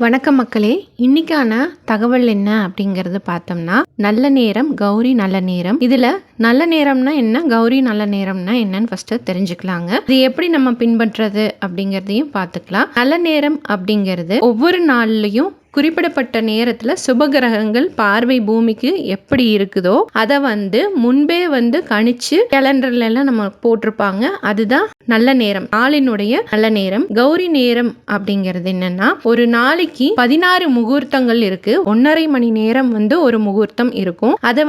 வணக்கம் மக்களே. இன்னைக்கான தகவல் என்ன அப்படிங்கறது பார்த்தோம்னா, நல்ல நேரம், கௌரி நல்ல நேரம். இதுல நல்ல நேரம்னா என்ன, கௌரி நல்ல நேரம்னா என்னன்னு ஃபர்ஸ்ட் தெரிஞ்சுக்கலாங்க. இது எப்படி நம்ம பின்பற்றது அப்படிங்கறதையும் பார்த்துக்கலாம். நல்ல நேரம் அப்படிங்கிறது ஒவ்வொரு நாள்லயும் குறிப்பிடப்பட்ட நேரத்துல சுபகிரகங்கள் பார்வை பூமிக்கு எப்படி இருக்குதோ அதை முன்பே கணிச்சு கேலண்டர்ல எல்லாம் நம்ம போட்டிருப்பாங்க. அதுதான் நல்ல நேரம், நாளினுடைய நல்ல நேரம். கௌரி நேரம் அப்படிங்கிறது என்னன்னா, ஒரு நாளைக்கு 16 முகூர்த்தங்கள் இருக்கு. 1.5 மணி நேரம் ஒரு முகூர்த்தம் இருக்கும். அதை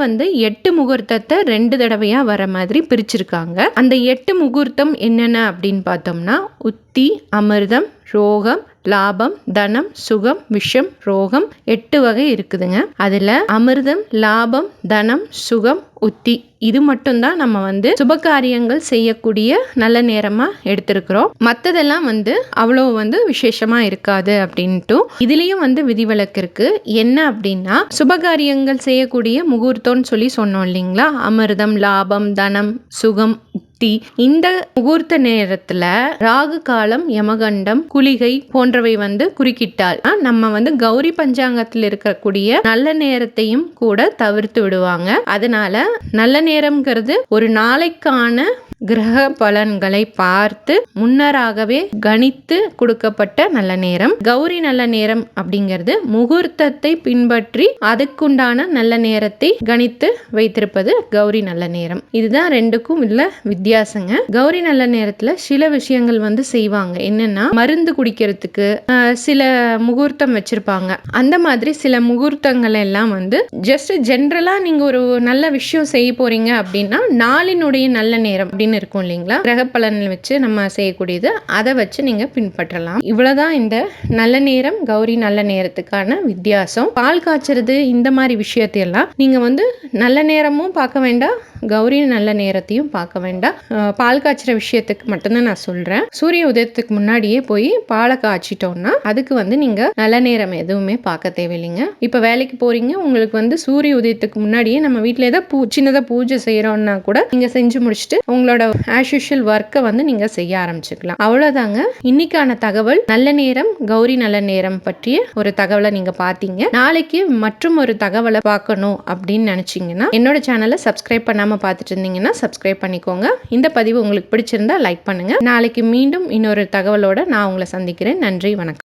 8 முகூர்த்தத்தை 2 தடவையா வர மாதிரி பிரிச்சிருக்காங்க. அந்த 8 முகூர்த்தம் என்னென்ன அப்படின்னு பார்த்தோம்னா, உத்தி, அமிர்தம், ரோகம், லாபம், தனம், சுகம், விஷம், ரோகம், 8 வகை இருக்குதுங்க. அதுல அமிர்தம், லாபம், தனம், சுகம், உத்தி இது மட்டும்தான் நம்ம சுபகாரியங்கள் செய்யக்கூடிய நல்ல நேரமா எடுத்திருக்கிறோம். மத்ததெல்லாம் அவ்வளவு விசேஷமா இருக்காது அப்படின்ட்டு இதுலயும் விதிவிலக்கு இருக்கு. என்ன அப்படின்னா, சுபகாரியங்கள் செய்யக்கூடிய முகூர்த்தம்னு சொல்லி சொன்னோம் இல்லைங்களா, அமிர்தம், லாபம், தனம், சுகம், இந்த முகூர்த்த நேரத்துல ராகு காலம், யமகண்டம், குளிகை போன்றவை குறுக்கிட்டால் நம்ம கௌரி பஞ்சாங்கத்தில் இருக்கக்கூடிய நல்ல நேரத்தையும் கூட தவிர்த்து விடுவாங்க. அதனால நல்ல நேரம்ங்கிறது ஒரு நாளைக்கான கிரக பலன்களை பார்த்து முன்னராகவே கணித்து கொடுக்கப்பட்ட நல்ல நேரம். கௌரி நல்ல நேரம் அப்படிங்கிறது முகூர்த்தத்தை பின்பற்றி அதுக்குண்டான நல்ல நேரத்தை கணித்து வைத்திருப்பது கௌரி நல்ல நேரம். இதுதான் ரெண்டுக்கும் உள்ள வித்தியாசங்க. கௌரி நல்ல நேரத்துல சில விஷயங்கள் செய்வாங்க. என்னன்னா, மருந்து குடிக்கிறதுக்கு சில முகூர்த்தம் வச்சிருப்பாங்க. அந்த மாதிரி சில முகூர்த்தங்கள் எல்லாம் ஜஸ்ட் ஜென்ரலா நீங்க ஒரு நல்ல விஷயம் செய்ய போறீங்க அப்படின்னா, நாளினுடைய நல்ல நேரம் அப்படின்னு இருக்கும் இல்லைங்களா, கிரக பலன் வச்சு நம்ம செய்யக்கூடியது, அதை வச்சு நீங்க பின்பற்றலாம். இவ்வளவுதான் இந்த நல்ல நேரம், கௌரி நல்ல நேரத்துக்கான வித்தியாசம். பால் காய்ச்சறது இந்த மாதிரி விஷயத்தையெல்லாம் நீங்க நல்ல நேரமும் பார்க்க வேண்டாம், கௌரி நல்ல நேரத்தையும் பார்க்க வேண்டாம். பால் காய்ச்சற விஷயத்துக்கு மட்டும்தான் நான் சொல்றேன். சூரிய உதயத்துக்கு முன்னாடியே போய் பாலை காய்ச்சிட்டோம்னா அதுக்கு நீங்க நல்ல நேரம் எதுவுமே பார்க்க தேவையில்லைங்க. இப்ப வேலைக்கு போறீங்க, உங்களுக்கு சூரிய உதயத்துக்கு முன்னாடியே நம்ம வீட்டுல ஏதாவது சின்னதா பூஜை செய்யறோம்னா கூட நீங்க செஞ்சு முடிச்சுட்டு உங்களோட ஆஸ் யூஷுவல் ஒர்க்கை நீங்க செய்ய ஆரம்பிச்சுக்கலாம். அவ்வளவுதாங்க இன்னைக்கான தகவல். நல்ல நேரம், கௌரி நல்ல நேரம் பற்றிய ஒரு தகவலை நீங்க பார்த்தீங்க. நாளைக்கு மற்றும் ஒரு தகவலை பார்க்கணும் அப்படின்னு நினைச்சீங்கன்னா என்னோட சேனலை சப்ஸ்கிரைப் பண்ணாம பார்த்துட்டு இருந்தீங்கன்னா சப்ஸ்கிரைப் பண்ணிக்கோங்க. இந்த பதிவு உங்களுக்கு பிடிச்சிருந்தா லைக் பண்ணுங்க. நாளைக்கு மீண்டும் இன்னொரு தகவலோட நான் உங்களை சந்திக்கிறேன். நன்றி, வணக்கம்.